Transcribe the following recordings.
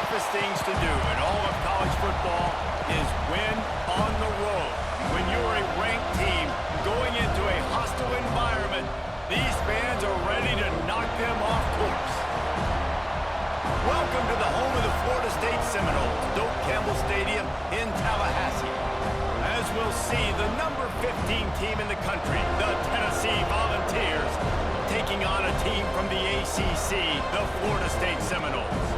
toughest things to do in all of college football is win on the road. When you're a ranked team going into a hostile environment, these fans are ready to knock them off course. Welcome to the home of the Florida State Seminoles, Doak Campbell Stadium in Tallahassee. As we'll see, the number 15 team in the country, the Tennessee Volunteers, taking on a team from the ACC, the Florida State Seminoles.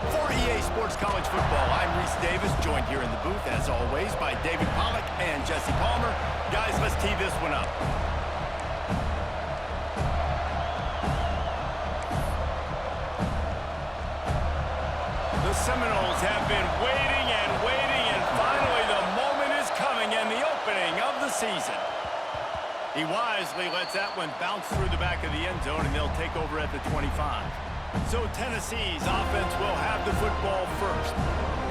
For EA Sports College Football, I'm Reese Davis, joined here in the booth, as always, by David Pollack and Jesse Palmer. Guys, let's tee this one up. The Seminoles have been waiting and finally the moment is coming and the opening of the season. He wisely lets that one bounce through the back of the end zone, and they'll take over at the 25. So Tennessee's offense will have the football first.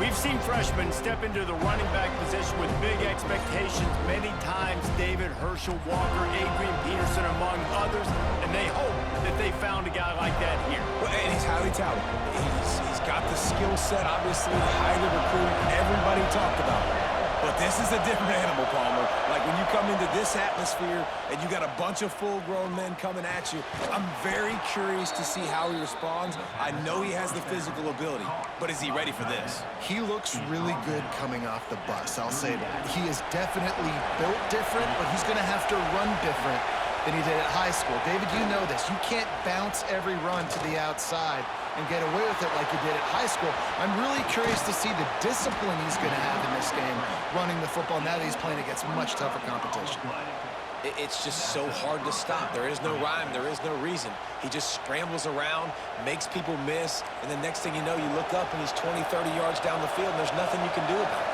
We've seen freshmen step into the running back position with big expectations many times. David, Herschel, Walker, Adrian Peterson, among others, and they hope that they found a guy like that here. Well, and he's highly talented. He's got the skill set, obviously, highly recruited. Everybody talked about it. But this is a different animal, Palmer. Like when you come into this atmosphere and you got a bunch of full-grown men coming at you, I'm very curious to see how he responds. I know he has the physical ability, but is he ready for this? He looks really good coming off the bus, I'll say that. He is definitely built different, but he's going to have to run different than he did at high school. David, you know this. You can't bounce every run to the outside and get away with it like you did at high school. I'm really curious to see the discipline he's going to have in this game running the football now that he's playing against much tougher competition. It's just so hard to stop. There is no rhyme. There is no reason. He just scrambles around, makes people miss, and the next thing you know, you look up and he's 20, 30 yards down the field, and there's nothing you can do about it.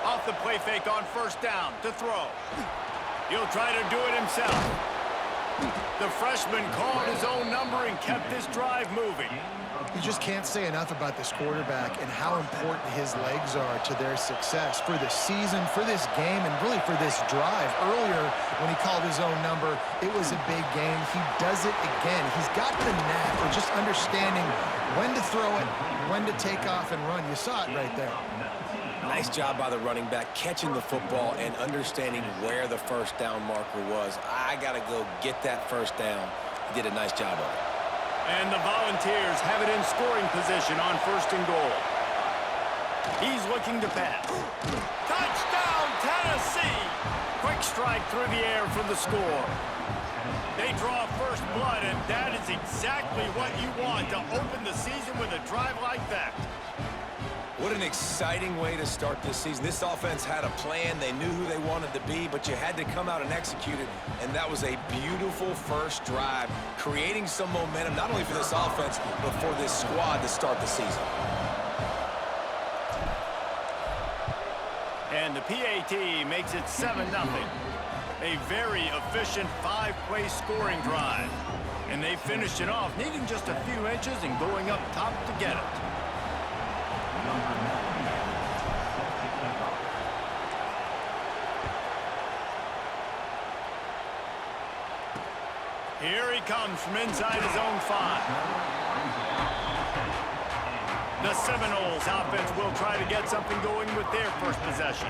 Off the play fake on first down to throw. He'll try to do it himself. The freshman called his own number and kept this drive moving. You just can't say enough about this quarterback and how important his legs are to their success for this season, for this game, and really for this drive. Earlier, when he called his own number, it was a big game. He does it again. He's got the knack for just understanding when to throw it, when to take off and run. You saw it right there. Nice job by the running back, catching the football and understanding where the first down marker was. I got to go get that first down. He did a nice job of it. And the Volunteers have it in scoring position on first and goal. He's looking to pass. Touchdown, Tennessee! Quick strike through the air for the score. They draw first blood, and that is exactly what you want to open the season with a drive like that. What an exciting way to start this season. This offense had a plan. They knew who they wanted to be, but you had to come out and execute it, and that was a beautiful first drive, creating some momentum, not only for this offense, but for this squad to start the season. And the PAT makes it 7-0. A very efficient 5-play scoring drive. And they finished it off, needing just a few inches and going up top to get it. Here he comes from inside his own 5. The Seminoles offense will try to get something going with their first possession.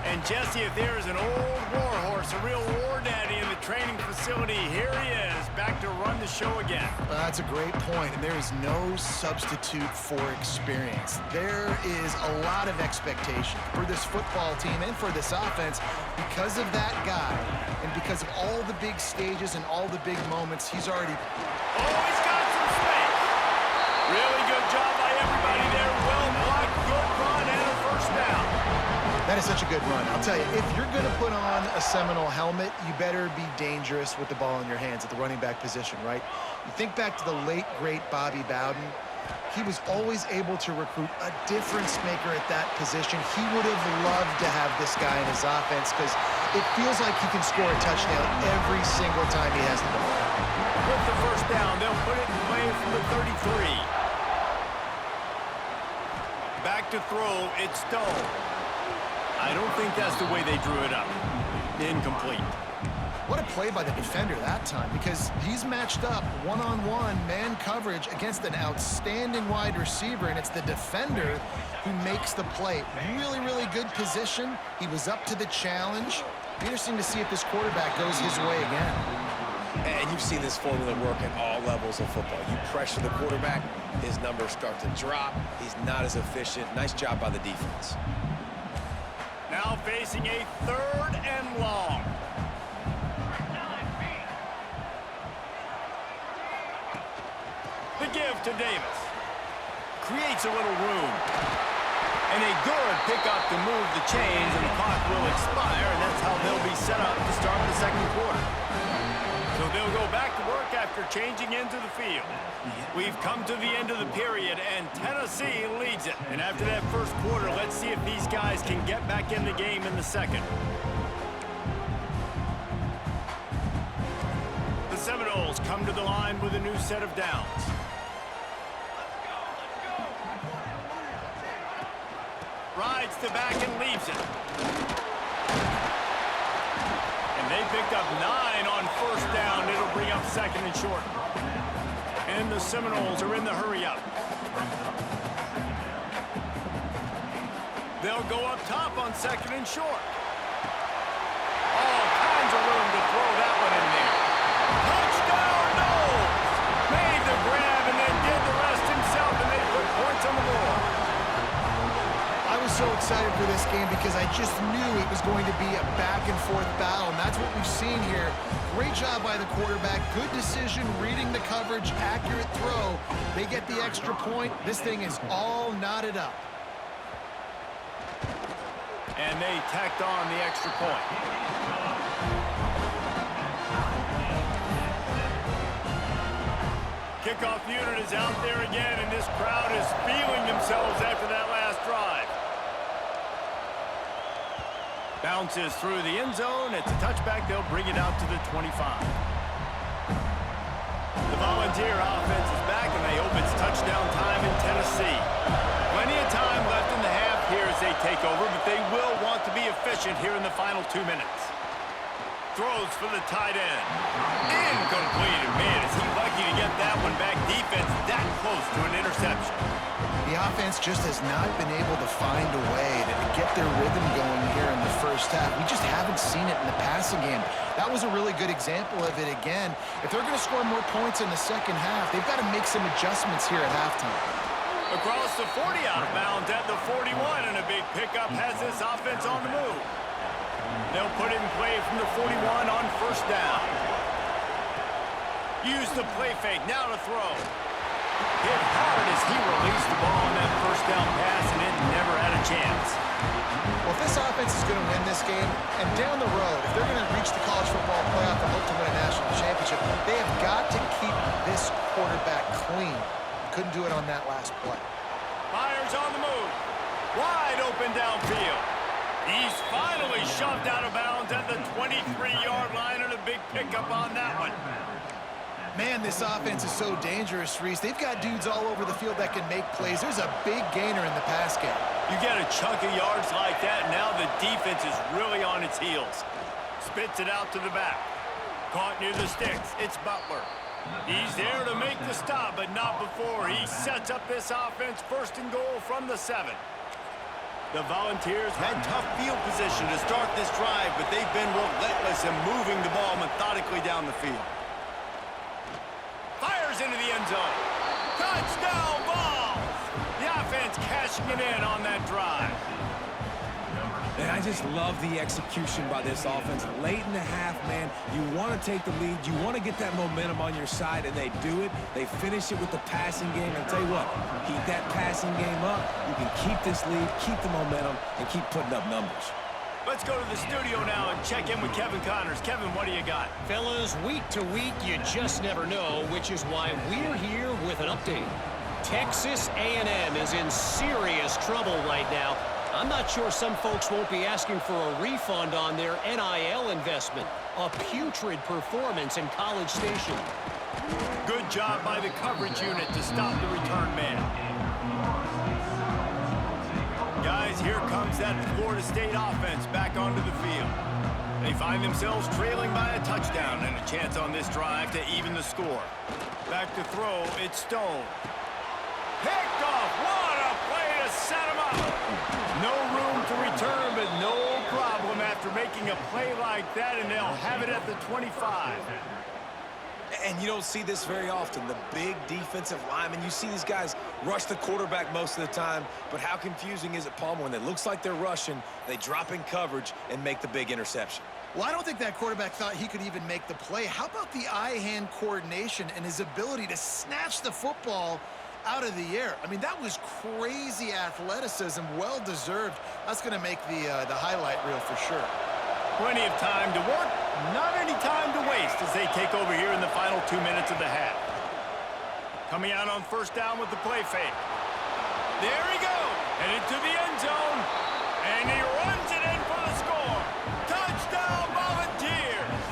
And Jesse, if there is an old war horse, a real war daddy in the training facility, here he is, back to run the show again. Well, that's a great point, and there is no substitute for experience. There is a lot of expectation for this football team and for this offense because of that guy and because of all the big stages and all the big moments he's already... Oh, he's got some space. Really good job by everybody there. Well blocked, good run, and a first down. That is such a good run. I'll tell you, if you're going to put on a Seminole helmet, you better be dangerous with the ball in your hands at the running back position, right? You think back to the late, great Bobby Bowden. He was always able to recruit a difference maker at that position. He would have loved to have this guy in his offense because it feels like he can score a touchdown every single time he has the ball. With the first down, they'll put it in play from the 33. Back to throw, it's Stone. I don't think that's the way they drew it up. Incomplete. What a play by the defender that time, because he's matched up one-on-one man coverage against an outstanding wide receiver, and it's the defender who makes the play. Really, really good position. He was up to the challenge. Interesting to see if this quarterback goes his way again. And you've seen this formula work at all levels of football. You pressure the quarterback, his numbers start to drop. He's not as efficient. Nice job by the defense. Now facing a 3rd and long. The give to Davis. Creates a little room. And a good pickup to move the chains, and the clock will expire, and that's how they'll be set up to start the second quarter. So they'll go back to work after changing into the field. We've come to the end of the period, and Tennessee leads it. And after that first quarter, let's see if these guys can get back in the game in the second. The Seminoles come to the line with a new set of downs. Rides the back and leaves it. And they picked up 9 on first down. It'll bring up 2nd and short. And the Seminoles are in the hurry-up. They'll go up top on 2nd and short. All kinds of room to throw that one in there. Touchdown, Knowles! Made the grab and then did the rest himself, and they put points on the board. I was so excited for this game because I just knew it was going to be a back-and-forth battle, and that's what we've seen here. Great job by the quarterback. Good decision, reading the coverage, accurate throw. They get the extra point. This thing is all knotted up. And they tacked on the extra point. Kickoff unit is out there again, and this crowd is feeling themselves after that last drive. Bounces through the end zone. It's a touchback. They'll bring it out to the 25. The Volunteer offense is back, and they hope it's touchdown time in Tennessee. Plenty of time left in the half here as they take over, but they will want to be efficient here in the final 2 minutes. Throws for the tight end. Incomplete. Man, is he lucky to get that one back. Defense that close to an interception. The offense just has not been able to find a way to get their rhythm going here in the first half. We just haven't seen it in the passing game. That was a really good example of it again. If they're going to score more points in the second half, they've got to make some adjustments here at halftime. Across the 40 out of bounds at the 41, and a big pickup has this offense on the move. They'll put it in play from the 41 on first down. Use the play fake, now to throw. Hit hard as he released the ball on that first down pass, and it never had a chance. Well, if this offense is going to win this game, and down the road, if they're going to reach the college football playoff and hope to win a national championship, they have got to keep this quarterback clean. Couldn't do it on that last play. Myers on the move. Wide open downfield. He's finally shoved out of bounds at the 23-yard line, and a big pickup on that one. Man, this offense is so dangerous, Reese. They've got dudes all over the field that can make plays. There's a big gainer in the pass game. You get a chunk of yards like that, now the defense is really on its heels. Spits it out to the back. Caught near the sticks. It's Butler. He's there to make the stop, but not before. He sets up this offense 1st and goal from the 7. The Volunteers had tough field position to start this drive, but they've been relentless in moving the ball methodically down the field. Fires into the end zone. Touchdown ball! The offense cashing it in on that drive. And I just love the execution by this offense. Late in the half, man, you want to take the lead. You want to get that momentum on your side, and they do it. They finish it with the passing game. And I'll tell you what, keep that passing game up. You can keep this lead, keep the momentum, and keep putting up numbers. Let's go to the studio now and check in with Kevin Connors. Kevin, what do you got? Fellas, week to week, you just never know, which is why we're here with an update. Texas A&M is in serious trouble right now. I'm not sure some folks won't be asking for a refund on their NIL investment. A putrid performance in College Station. Good job by the coverage unit to stop the return man. Guys, here comes that Florida State offense back onto the field. They find themselves trailing by a touchdown and a chance on this drive to even the score. Back to throw, it's Stone. Picked off. What a play to set him up. No room to return, but no problem after making a play like that, and they'll have it at the 25. And you don't see this very often, the big defensive linemen. You see these guys rush the quarterback most of the time, but how confusing is it, Palmer, when it looks like they're rushing, they drop in coverage and make the big interception? Well, I don't think that quarterback thought he could even make the play. How about the eye-hand coordination and his ability to snatch the football out of the air? I mean, that was crazy athleticism, well-deserved. That's going to make the highlight reel for sure. Plenty of time to work, not any time to waste as they take over here in the final 2 minutes of the half. Coming out on first down with the play fake. There he goes, headed to the end zone, and he runs it in for the score. Touchdown, Volunteers!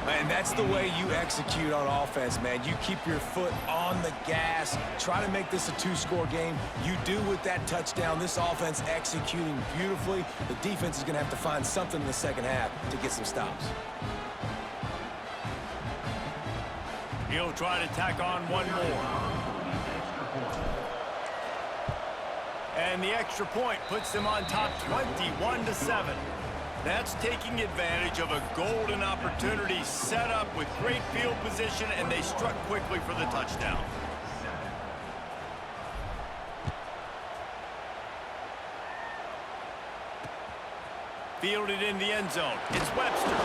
And that's the way you execute on offense, man. You keep your foot on the gas. Try to make this a two-score game. You do with that touchdown. This offense executing beautifully. The defense is going to have to find something in the second half to get some stops. He'll try to tack on one more. And the extra point puts them on top 21-7. That's taking advantage of a golden opportunity set up with great field position, and they struck quickly for the touchdown. Fielded in the end zone. It's Webster.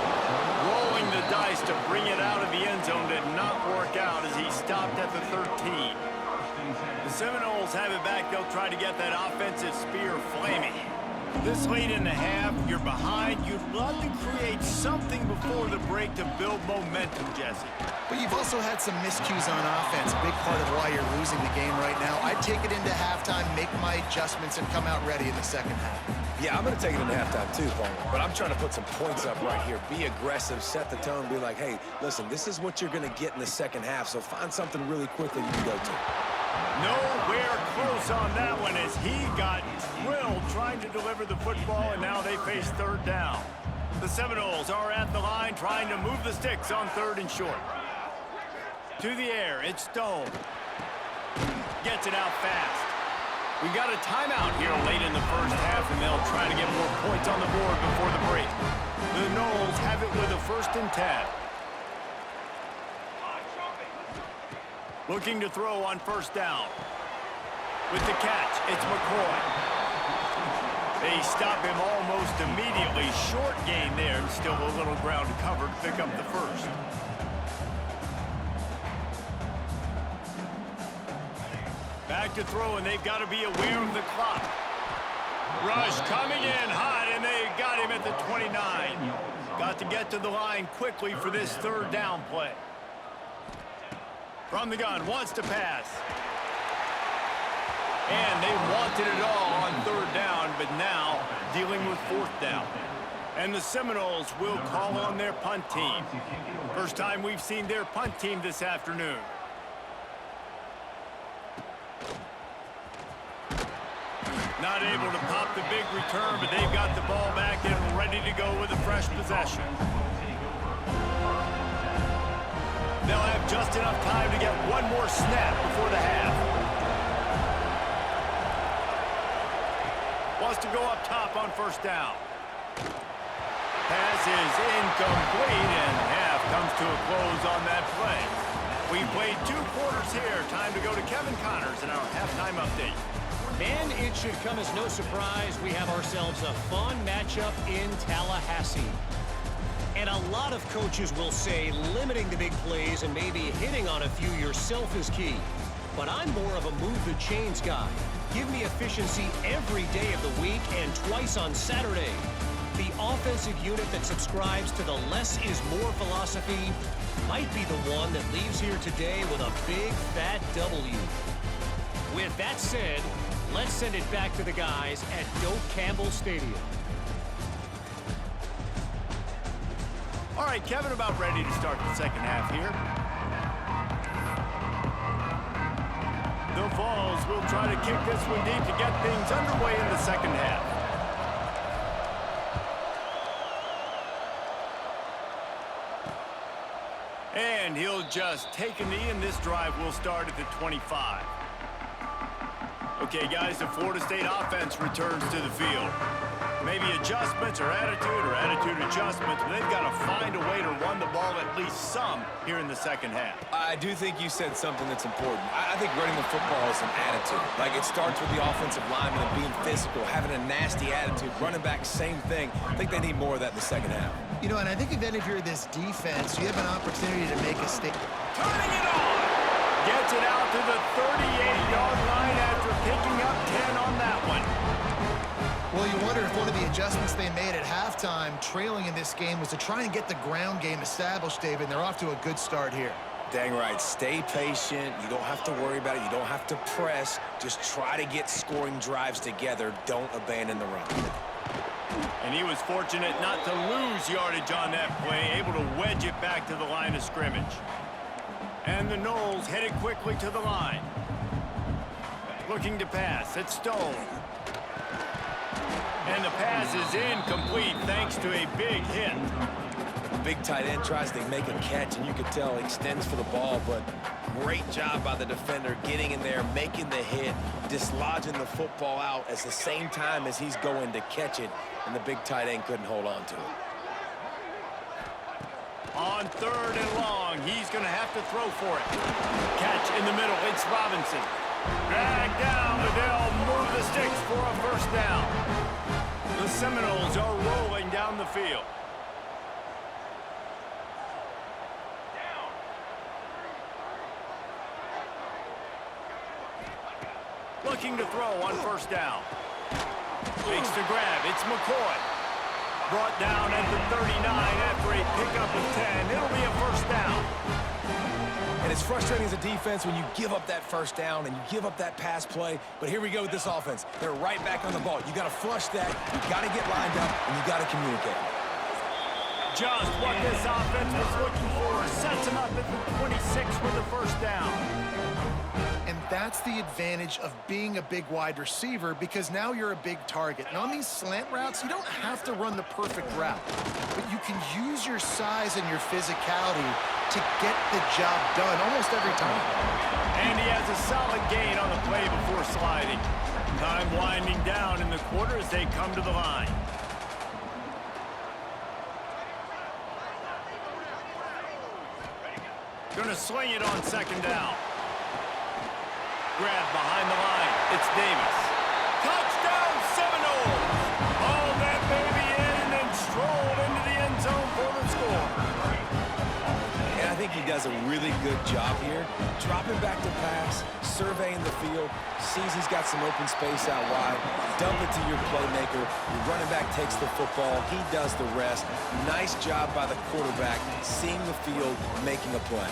Rolling the dice to bring it out of the end zone did not work out as he stopped at the 13. The Seminoles have it back. They'll try to get that offensive spear flaming. This late in the half, you're behind. You'd love to create something before the break to build momentum, Jesse. But you've also had some miscues on offense, big part of why you're losing the game right now. I'd take it into halftime, make my adjustments, and come out ready in the second half. Yeah, I'm going to take it into halftime too, Palmer. But I'm trying to put some points up right here. Be aggressive, set the tone, be like, hey, listen, this is what you're going to get in the second half, so find something really quickly you can go to. Nowhere close on that one as he got drilled trying to deliver the football, and now they face third down. The Seminoles are at the line trying to move the sticks on third and short. To the air, it's Stone. Gets it out fast. We got a timeout here late in the first half, and they'll try to get more points on the board before the break. The Noles have it with a 1st and 10. Looking to throw on first down. With the catch, it's McCoy. They stop him almost immediately. Short gain there, and still a little ground to cover to pick up the first. Back to throw, and they've got to be aware of the clock. Rush coming in hot, and they got him at the 29. Got to get to the line quickly for this third down play. From the gun, wants to pass. And they wanted it all on third down, but now dealing with fourth down. And the Seminoles will call on their punt team. First time we've seen their punt team this afternoon. Not able to pop the big return, but they've got the ball back and ready to go with a fresh possession. They'll have just enough time to get one more snap before the half. Wants to go up top on first down. Pass is incomplete, and half comes to a close on that play. We played 2 quarters here. Time to go to Kevin Connors in our halftime update. And it should come as no surprise, we have ourselves a fun matchup in Tallahassee. And a lot of coaches will say limiting the big plays and maybe hitting on a few yourself is key. But I'm more of a move the chains guy. Give me efficiency every day of the week and twice on Saturday. The offensive unit that subscribes to the less is more philosophy might be the one that leaves here today with a big fat W. With that said, let's send it back to the guys at Doak Campbell Stadium. All right, Kevin, about ready to start the second half here. The Vols will try to kick this one deep to get things underway in the second half. And he'll just take a knee, and this drive will start at the 25. Okay, guys, the Florida State offense returns to the field. Maybe adjustments or attitude adjustments, but they've got to find a way to run the ball at least some here in the second half. I do think you said something that's important. I think running the football is an attitude. Like, it starts with the offensive lineman and being physical, having a nasty attitude. Running back, same thing. I think they need more of that in the second half. You know, and I think then if you're this defense, you have an opportunity to make a statement. Turning it on! Gets it out to the 38-yard line after picking up 10 on that one. Well, you wonder if one of the adjustments they made at halftime, trailing in this game, was to try and get the ground game established, David, and they're off to a good start here. Dang right. Stay patient. You don't have to worry about it. You don't have to press. Just try to get scoring drives together. Don't abandon the run. And he was fortunate not to lose yardage on that play, able to wedge it back to the line of scrimmage. And the Noles headed quickly to the line. Looking to pass. It's Stone. And the pass is incomplete thanks to a big hit. The big tight end tries to make a catch, and you can tell he extends for the ball, but great job by the defender getting in there, making the hit, dislodging the football out at the same time as he's going to catch it, and the big tight end couldn't hold on to it. On 3rd and long, he's going to have to throw for it. Catch in the middle. It's Robinson. Drag down, but they'll move the sticks for a first down. The Seminoles are rolling down the field. Looking to throw on first down. Makes the grab. It's McCoy. Brought down at the 39 after a pickup of 10. It'll be a first down. And it's frustrating as a defense when you give up that first down and you give up that pass play. But here we go with this offense. They're right back on the ball. You got to flush that. You got to get lined up, and you got to communicate. Just what this offense was looking for. Sets him up at the 26 for the first down. And that's the advantage of being a big wide receiver, because now you're a big target. And on these slant routes, you don't have to run the perfect route, but you can use your size and your physicality to get the job done almost every time. And he has a solid gain on the play before sliding. Time winding down in the quarter as they come to the line. Gonna sling it on second down. Grab behind the line. It's Davis. Touchdown Seminoles! Hauled that baby in and then strolled into the end zone for the score. And I think he does a really good job here. Dropping back to pass, surveying the field, sees he's got some open space out wide. Dump it to your playmaker. Your running back takes the football. He does the rest. Nice job by the quarterback, seeing the field, making a play.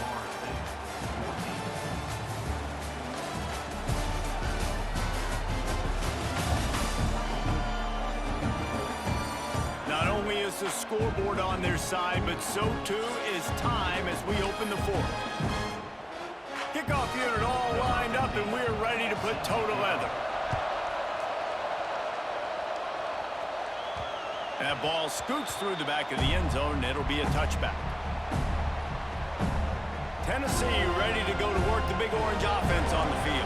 The scoreboard on their side, but so too is time as we open the fourth. Kickoff unit all lined up, and we're ready to put toe to leather. That ball scoots through the back of the end zone, and it'll be a touchback. Tennessee ready to go to work the Big Orange offense on the field.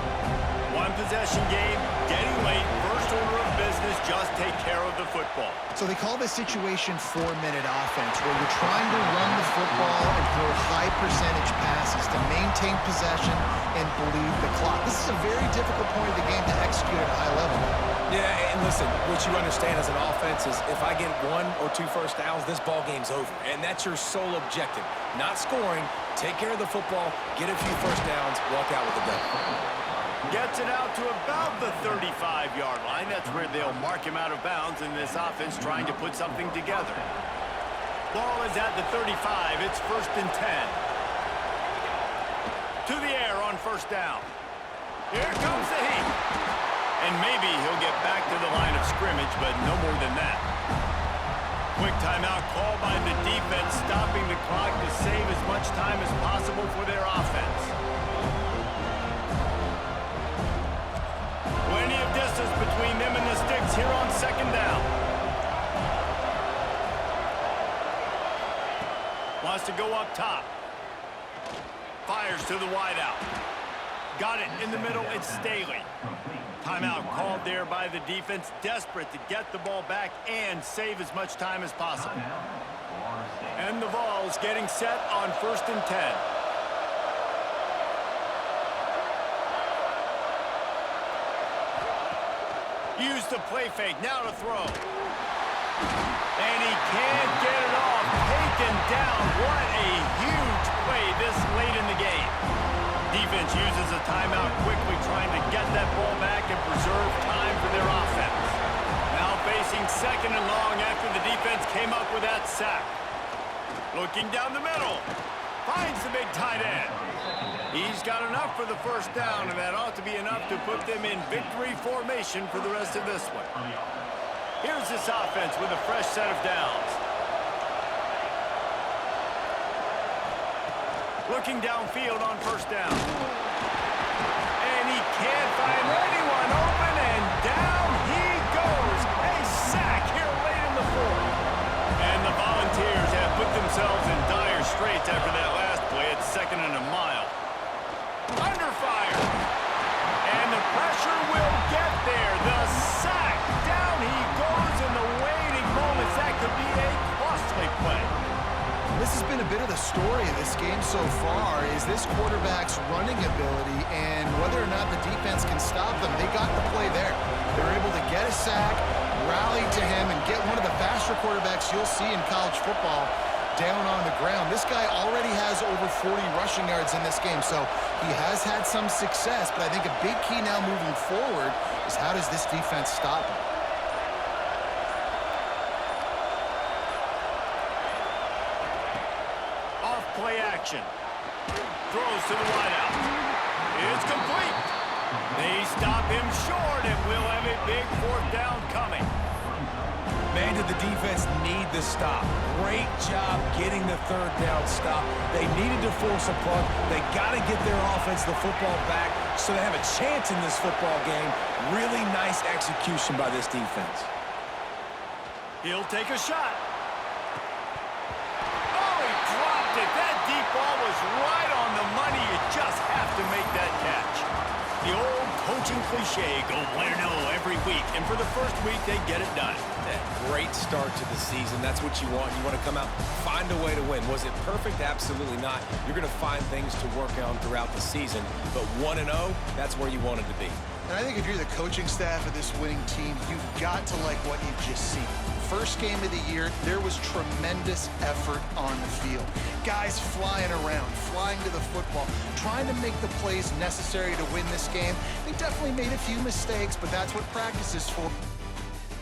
One possession game, getting late, first order of business, just take care of the football. So they call this situation 4-minute offense, where you're trying to run the football and throw high percentage passes to maintain possession and bleed the clock. This is a very difficult point of the game to execute at a high level. Yeah, and listen, what you understand as an offense is if I get 1 or 2 first downs, this ball game's over. And that's your sole objective. Not scoring, take care of the football, get a few first downs, walk out with the gun. Gets it out to about the 35-yard line. That's where they'll mark him out of bounds in this offense trying to put something together. Ball is at the 35. It's 1st and 10. To the air on first down. Here comes the heat. And maybe he'll get back to the line of scrimmage, but no more than that. Quick timeout call by the defense, stopping the clock to save as much time as possible for their offense. Plenty of distance between them and the sticks here on second down. Wants to go up top. Fires to the wideout. Got it in the middle. It's Staley. Timeout called there by the defense, desperate to get the ball back and save as much time as possible. And the Vols getting set on 1st and 10. Use the play fake, now to throw. And he can't get it off. Taken down. What a huge play this late in the game. Defense uses a timeout quickly, trying to get that ball back and preserve time for their offense. Now facing 2nd and long after the defense came up with that sack. Looking down the middle. Finds the big tight end. He's got enough for the 1st down, and that ought to be enough to put them in victory formation for the rest of this one. Here's this offense with a fresh set of downs. Looking downfield on 1st down. And he can't find anyone open, and down he goes. A sack here late in the 4th. And the Volunteers have put themselves in dire straits after that last play. It's 2nd and a mile. Under fire. And the pressure will get there. The sack. Down he goes in the waiting moments. That could be a costly play. This has been a bit of the story of this game so far, is this quarterback's running ability and whether or not the defense can stop them. They got the play there. They were able to get a sack, rally to him, and get one of the faster quarterbacks you'll see in college football down on the ground. This guy already has over 40 rushing yards in this game, so he has had some success, but I think a big key now moving forward is how does this defense stop him? Play action. Throws to the wideout. It's complete. They stop him short, and we'll have a big 4th down coming. Man, did the defense need the stop. Great job getting the 3rd down stop. They needed to force a punt. They got to get their offense the football back so they have a chance in this football game. Really nice execution by this defense. He'll take a shot. That deep ball was right on the money. You just have to make that catch. The old coaching cliche, go 1-0 every week. And for the 1st week, they get it done. That great start to the season. That's what you want. You want to come out, find a way to win. Was it perfect? Absolutely not. You're going to find things to work on throughout the season. But 1-0, that's where you wanted to be. And I think if you're the coaching staff of this winning team, you've got to like what you've just seen. First game of the year, there was tremendous effort on the field. Guys flying around, flying to the football, trying to make the plays necessary to win this game. They definitely made a few mistakes, but that's what practice is for.